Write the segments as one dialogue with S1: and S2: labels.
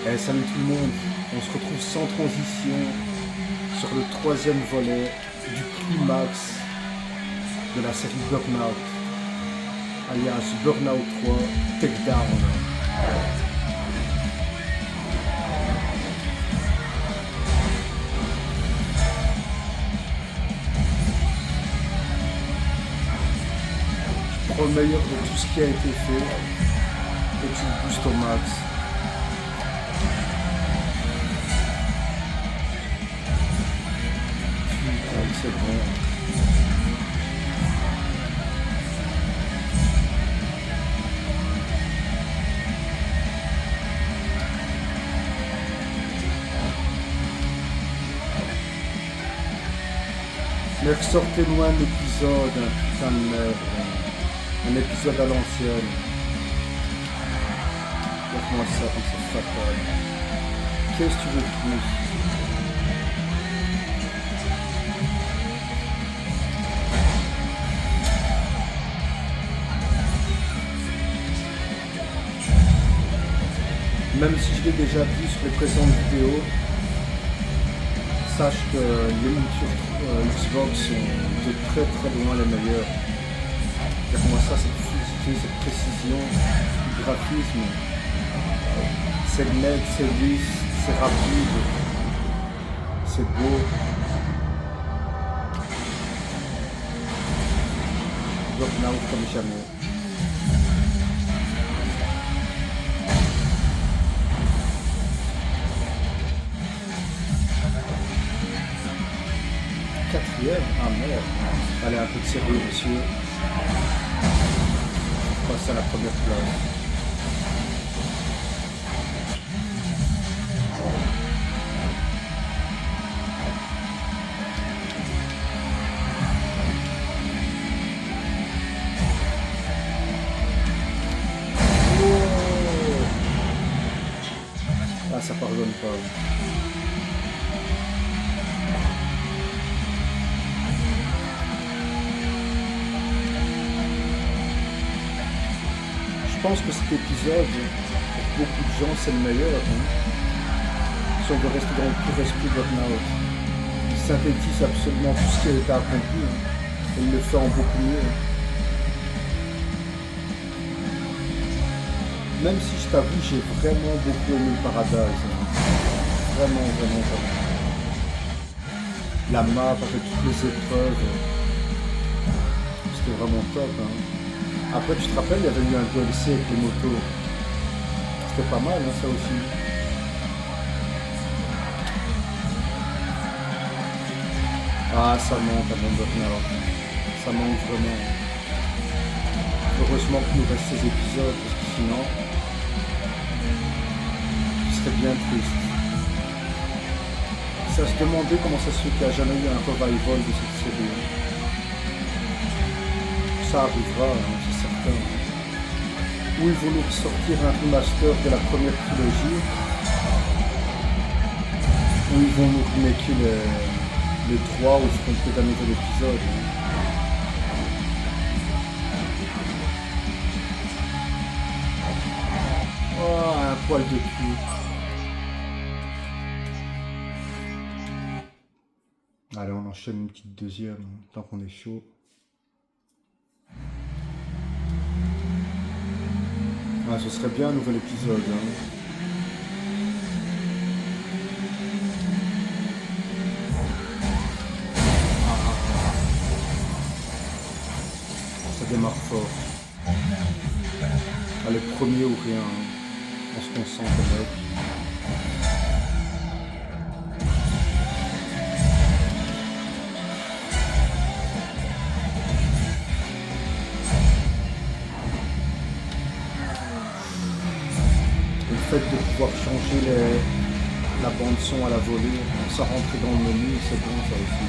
S1: Eh, salut tout le monde, on se retrouve sans transition sur le troisième volet du climax de la série Burnout, alias Burnout 3 Takedown. Je prends le meilleur de tout ce qui a été fait et tu le boostes au max. C'est bon. Mais ressortez-moi un épisode, putain de merde. Un épisode à l'ancienne. Regarde-moi ça comme c'est fatal. Qu'est-ce que tu veux de plus? Même si je l'ai déjà vu sur les précédentes vidéos, sache que les montures Xbox sont de très loin les meilleures. Regarde-moi ça, cette fluidité, cette précision, le graphisme, c'est net, c'est lisse, c'est rapide, c'est beau. Burnout comme jamais. Quatrième? Ah merde. Allez, un peu de sérieux, monsieur. On passe à la première place. Oh, ah, ça pardonne pas. Je pense que cet épisode, pour beaucoup de gens, c'est le meilleur. Hein. Si on veut rester dans le pur esprit de Burnout. Il synthétise absolument tout ce qui a été accompli. Hein. Et il le fait en beaucoup mieux. Même si je t'avoue, j'ai vraiment beaucoup aimé le Paradise. Hein. Vraiment. La map avec toutes les épreuves. C'était vraiment top. Hein. Après, tu te rappelles, il y avait eu un DLC avec les motos. C'était pas mal, hein, ça aussi. Ah, ça manque à mon Burnout. Ça manque vraiment. Heureusement qu'il nous reste ces épisodes, parce que sinon, ce serait bien triste. Ça se demandait comment ça se fait qu'il n'y a jamais eu un revival de cette série. Ça arrivera, hein, c'est certain. Ou ils vont nous sortir un remaster de la première trilogie, ou ils vont nous remaker les 3 ou feront peut-être un nouvel épisode. Oh, un poil de cul. Allez, on enchaîne une petite deuxième, hein, tant qu'on est chaud. Ah, ce serait bien un nouvel épisode. Hein. Ça démarre fort. Allez, premier ou rien. Hein. On se concentre, mec. Le fait de pouvoir changer la bande son à la volée sans rentrer dans le menu, c'est bon ça aussi.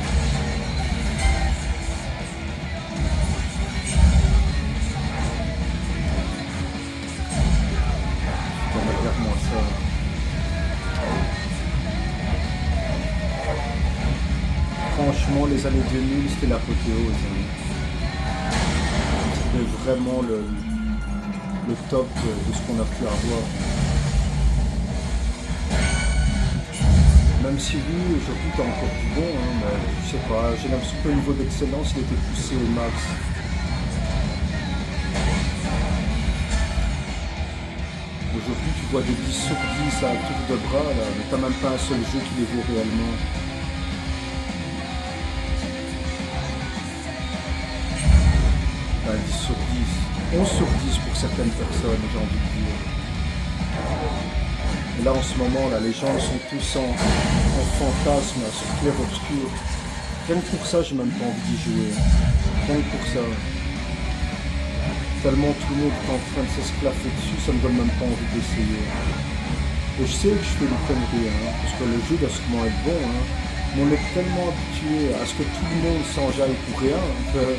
S1: Regarde-moi ça. Franchement, les années 2000, c'était l'apothéose. Hein. C'était vraiment le top de ce qu'on a pu avoir. Même si oui, aujourd'hui t'as encore du bon, hein, mais je sais pas, j'ai l'impression que le niveau d'excellence il était poussé au max. Aujourd'hui tu vois des 10 sur 10 à tour de bras là, mais t'as même pas un seul jeu qui les vaut réellement. Ben, 10 sur 10, 11 sur 10 pour certaines personnes, j'ai envie de dire. Et là en ce moment, là, les gens sont tous en fantasme, là, sur clair obscur. Rien que pour ça, j'ai même pas envie d'y jouer. Rien que pour ça. Tellement tout le monde est en train de s'esclaffer dessus, ça me donne même pas envie d'essayer. Et je sais que je fais des conneries, hein, parce que le jeu doit sûrement être bon, hein, mais on est tellement habitué à ce que tout le monde s'enjaille pour rien, que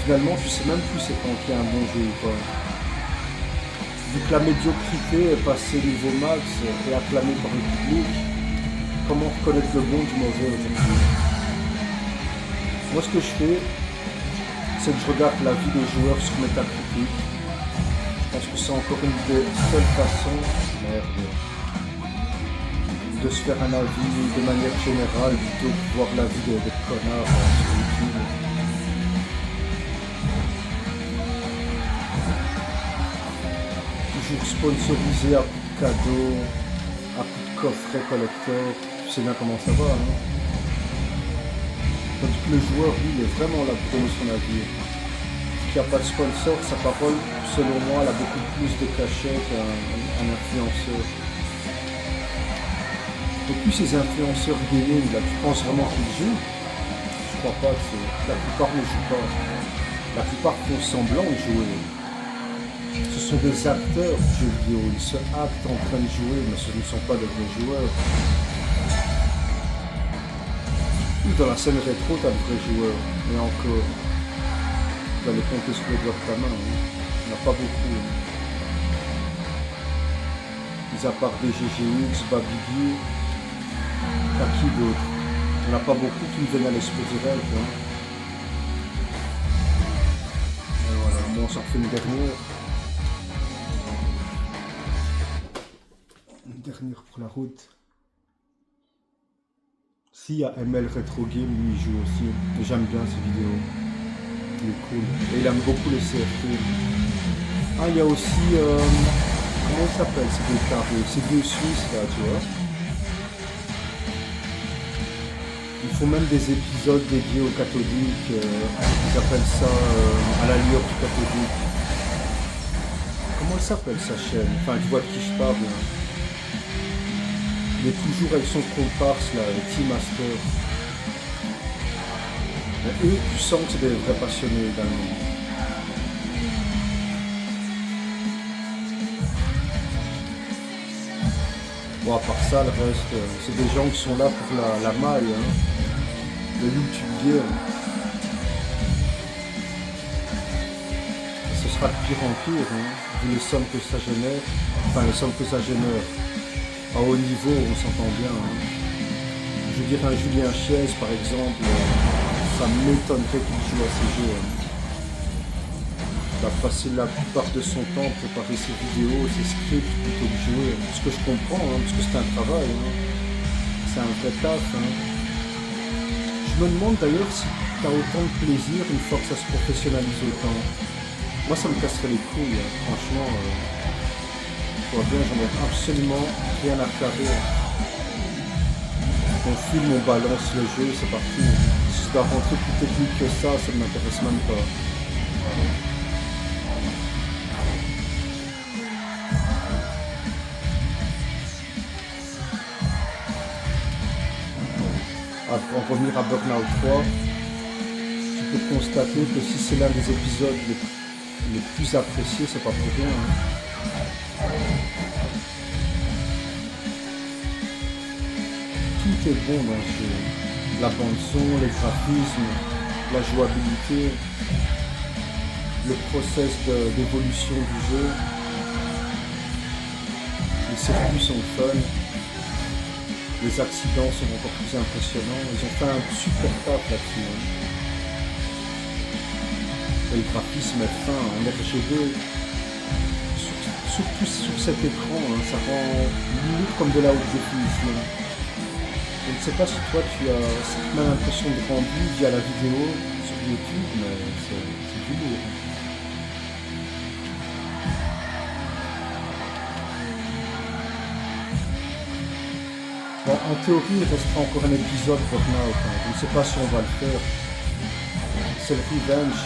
S1: finalement tu sais même plus c'est quand il y a un bon jeu ou pas. Vu que la médiocrité est passée niveau max et acclamée par le public, comment reconnaître le bon du mauvais aujourd'hui? Moi ce que je fais, c'est que je regarde la vie des joueurs sur Metacritic. Je pense que c'est encore une des seules façons de se faire un avis de manière générale plutôt que de voir la vie des connards sur YouTube. Toujours sponsorisé à coups de cadeaux, à coups de coffret collector. Tu sais bien comment ça va, hein. Tandis que le joueur, lui, il est vraiment là pour donner son avis. S'il n'y a pas de sponsor, sa parole, selon moi, elle a beaucoup plus de cachet qu'un influenceur. Et puis ces influenceurs gaming, là, tu penses vraiment qu'ils jouent? Je crois pas que la plupart ne jouent pas. La plupart font semblant de jouer. Ce sont des acteurs de jeux vidéo. Ils se actent en train de jouer, mais ce ne sont pas de vrais joueurs. Dans la scène rétro, t'as de vrais joueurs, mais encore, tu vas les compter sur les doigts de ta main, hein. Il n'y en a pas beaucoup. Hein. Mis à part des GGX, Babidi, t'as qui d'autre? Il n'y en a pas beaucoup qui me viennent à l'esprit direct. Hein. Et voilà, moi on s'en fait une dernière. Une dernière pour la route. Si, il y a ML Retro Game, lui il joue aussi. J'aime bien ses vidéos. Il est cool. Et il aime beaucoup les CRT. Ah, il y a aussi... comment il s'appelle ces deux carrés? Ces deux Suisses là, tu vois. Ils font même des épisodes dédiés aux catholiques. Ils appellent ça à la lueur du catholique. Comment elle s'appelle sa chaîne? Enfin, tu vois de qui je parle. Hein. Il est toujours avec son comparse là, Team Master. Mais eux, tu sens que c'est des vrais passionnés également. Bon, à part ça, le reste, c'est des gens qui sont là pour la maille, hein. Le YouTube game. Ce sera de pire en pire, hein, vu les sommes que ça génère. Enfin, les sommes que ça génère. À haut niveau, on s'entend bien. Hein. Je veux dire, un Julien Chiez, par exemple, ça m'étonnerait qu'il joue à ces jeux. Hein. Il va passer la plupart de son temps à préparer ses vidéos, ses scripts, plutôt que jouer. Ce que je comprends, hein, parce que c'est un travail. Hein. C'est un vrai taf. Hein. Je me demande d'ailleurs si tu as autant de plaisir une fois que ça se professionnalise autant. Moi, ça me casserait les couilles, hein. Franchement. Bien, j'en ai absolument rien à carrer. On filme, on balance le jeu, c'est parti. Si je dois rentrer plus technique que ça ne m'intéresse même pas. Pour en revenir à Burnout 3, tu peux constater que si c'est l'un des épisodes les plus appréciés, c'est pas pour rien. Hein. Tout est bon dans ce jeu. La bande son, les graphismes, la jouabilité, le process d'évolution du jeu. Les circuits sont fun. Les accidents sont encore plus impressionnants. Ils ont fait un super taf là-dessus. Hein. Et le graphisme est fin en RGB. Surtout sur cet écran, hein, ça rend limite comme de la haute définition. Je ne sais pas si toi tu as cette même impression de rendu via la vidéo sur YouTube, mais c'est du lourd. Bon, en théorie, il restera encore un épisode Burnout. Je ne sais pas si on va le faire. C'est le Revenge.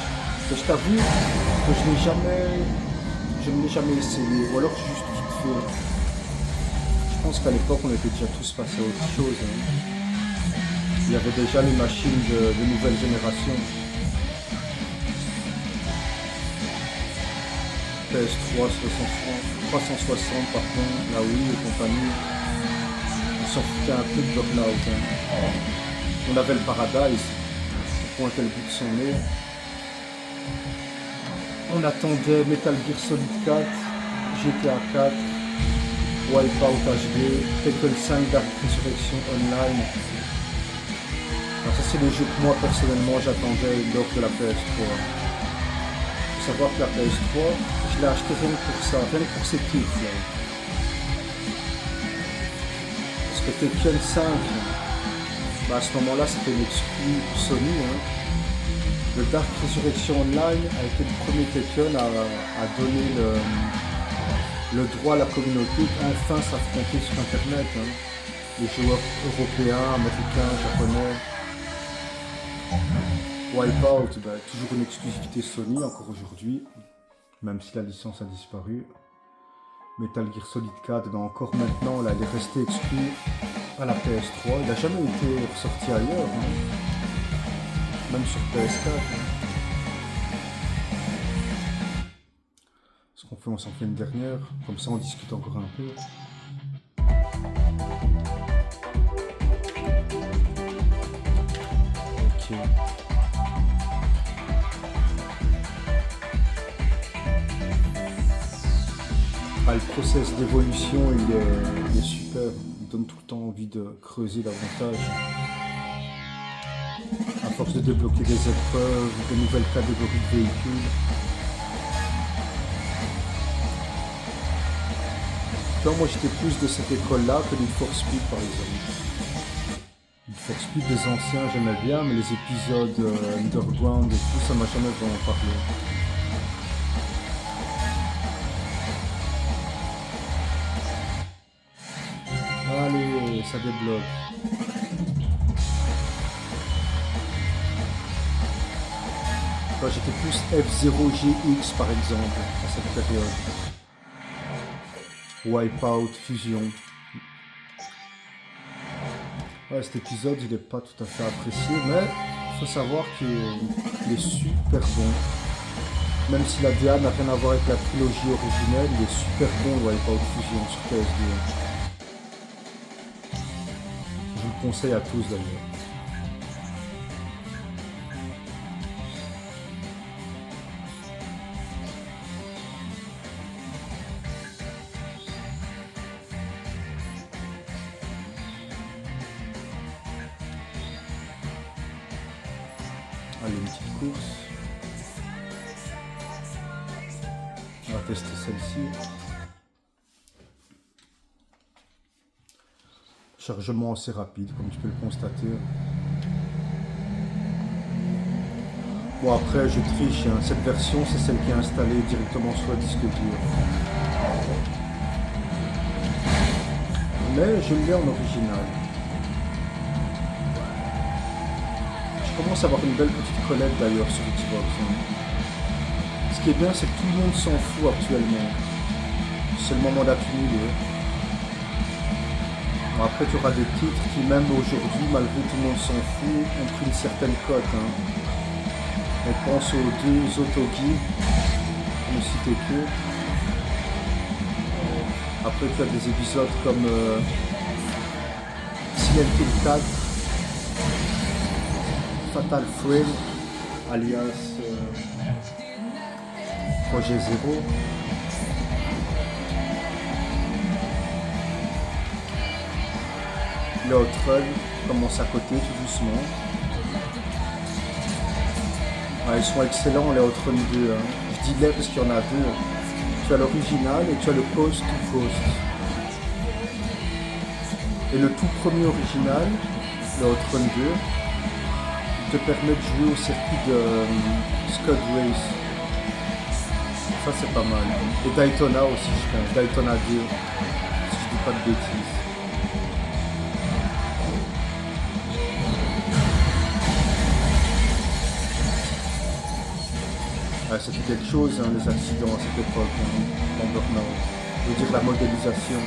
S1: Et je t'avoue que je ne l'ai jamais essayé. Ou alors juste vite fait. Je pense qu'à l'époque, on était déjà tous passés à autre chose. Il y avait déjà les machines de nouvelle génération. PS3, 360, pardon, la Wii et compagnie. On s'en foutait un peu de Burnout. On avait le Paradise, on pointait le bout de son nez. On attendait Metal Gear Solid 4, GTA 4, Wipeout HD, Tekken 5 Dark Resurrection Online. Alors ça c'est les jeux que moi personnellement j'attendais lors de la PS3. Il faut savoir que la PS3, je l'ai acheté rien que pour ça, rien que pour ces titres là. Parce que Tekken 5, bah à ce moment-là c'était une exclu Sony. Le Dark Resurrection Online a été le premier Tekken à donner le droit à la communauté enfin s'affronter sur internet. Les joueurs européens, américains, japonais. Wipeout, bah, toujours une exclusivité Sony encore aujourd'hui, même si la licence a disparu. Metal Gear Solid 4, ben encore maintenant, là, elle est restée exclue à la PS3. Il n'a jamais été ressorti ailleurs, même sur PS4. Ce qu'on fait, on s'en fait une dernière, comme ça on discute encore un peu. Ok. Ah, le process d'évolution il est super, il donne tout le temps envie de creuser davantage. À force de débloquer des épreuves, de nouvelles catégories de véhicules. Moi j'étais plus de cette école-là que Need for Speed par exemple. Need for Speed des anciens j'aimais bien, mais les épisodes Underground et tout, ça m'a jamais vraiment parlé. Allez, ça débloque. J'étais plus F-Zero GX par exemple à cette période. Wipeout, Fusion. Ouais, cet épisode il n'est pas tout à fait apprécié, mais il faut savoir qu'il est super bon. Même si la DA n'a rien à voir avec la trilogie originelle, il est super bon le Wipeout Fusion sur PS2. Je vous le conseille à tous d'ailleurs. Allez, une petite course. On va tester celle-ci. Chargement assez rapide, comme tu peux le constater. Bon, après, je triche. Cette version, c'est celle qui est installée directement sur le disque dur. Mais je l'ai en original. Je commence à avoir une belle petite collecte d'ailleurs sur Xbox. Ce qui est bien, c'est que tout le monde s'en fout actuellement. C'est le moment d'accumuler. Bon, après, tu auras des titres qui, même aujourd'hui, malgré tout le monde s'en fout, ont pris une certaine cote. On pense aux deux Otogi, pour ne citer que. Après, tu as des épisodes comme Silent Hill 4. Fatal Frame, alias Projet Zero. Le Hot Run commence à côté tout doucement. Ah, ils sont excellents les Hot Run 2. Je dis les parce qu'il y en a deux. Tu as l'original et tu as le Coast to Coast. Et le tout premier original, le Outrun 2, te permet de jouer au circuit de Scud Race. Ça c'est pas mal. Et Daytona aussi je pense, Daytona 2, si je dis pas de bêtises. Ouais, c'était quelque chose, hein, les accidents à cette époque, hein, en burn-out. Je veux dire la modélisation.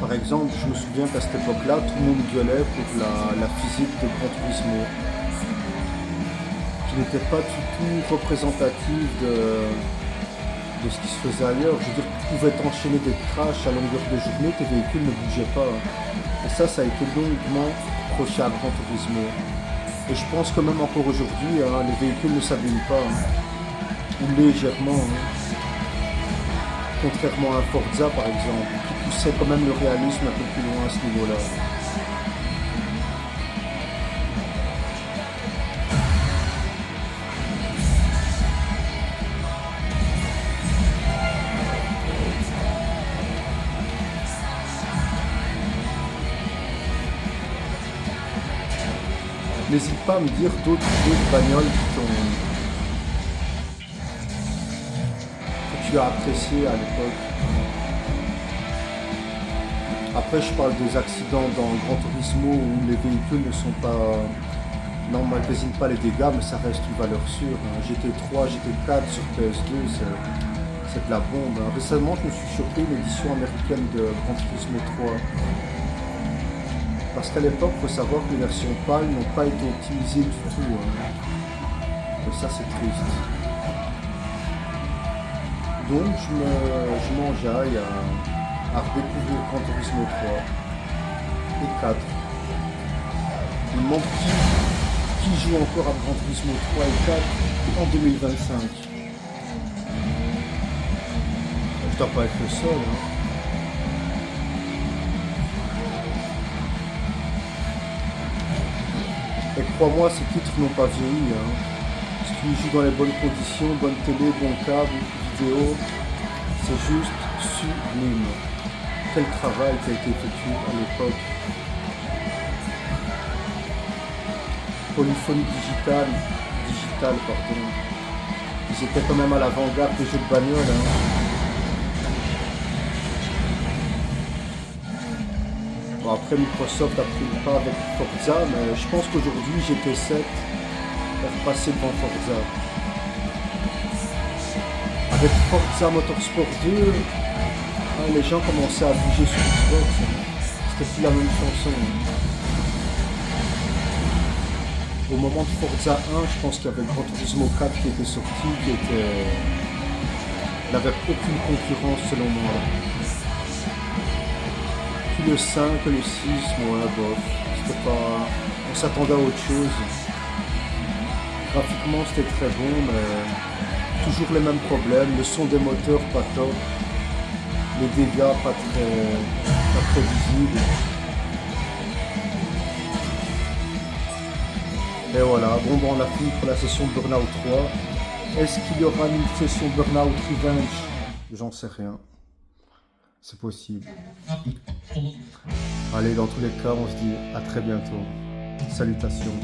S1: Par exemple, je me souviens qu'à cette époque-là, tout le monde gueulait pour la physique de Gran Turismo, qui n'était pas du tout représentative de ce qui se faisait ailleurs. Je veux dire, tu pouvais t'enchaîner des crashs à longueur de journée, tes véhicules ne bougeaient pas. Et ça a été longuement reproché à Gran Turismo. Et je pense que même encore aujourd'hui, hein, les véhicules ne s'abîment pas, hein, ou légèrement. Hein. Contrairement à Forza par exemple, qui poussait quand même le réalisme un peu plus loin à ce niveau-là. N'hésite pas à me dire d'autres bagnoles que tu as apprécié à l'époque. Après, je parle des accidents dans le Gran Turismo où les véhicules n'emmagasinent pas les dégâts, mais ça reste une valeur sûre. Hein. GT3, GT4 sur PS2, c'est de la bombe. Hein. Récemment, je me suis chopé une édition américaine de Gran Turismo 3. Parce qu'à l'époque, il faut savoir que les versions PAL n'ont pas été optimisées du tout. Hein. Et ça, c'est triste. Donc, je m'enjaille à redécouvrir Gran Turismo 3 et 4. Il me demande qui joue encore à Gran Turismo 3 et 4 en 2025. Je dois pas être le seul. Hein. Et crois-moi, ces titres n'ont pas vieilli. Hein. Si tu joues dans les bonnes conditions, bonne télé, bon câble, vidéo, c'est juste sublime. Quel travail qui a été effectué à l'époque. Polyphonie digitale, pardon. Ils étaient quand même à l'avant-garde des jeux de bagnole. Hein. Bon, après Microsoft a pris le pas avec Forza, mais je pense qu'aujourd'hui GT7 va repasser devant Forza. Avec Forza Motorsport 2, hein, les gens commençaient à bouger sur Xbox. Hein. C'était plus la même chanson. Hein. Au moment de Forza 1, je pense qu'il y avait Gran Turismo 4 qui était sorti, il n'avait aucune concurrence selon moi. Puis le 5 et le 6, moi, bof, c'était pas... On s'attendait à autre chose. Graphiquement, c'était très bon, mais toujours les mêmes problèmes. Le son des moteurs, pas top. Les dégâts, pas très visibles. Et voilà, bon, on a fini pour la session Burnout 3. Est-ce qu'il y aura une session Burnout Revenge? J'en sais rien. C'est possible. Allez, dans tous les cas, on se dit à très bientôt. Salutations.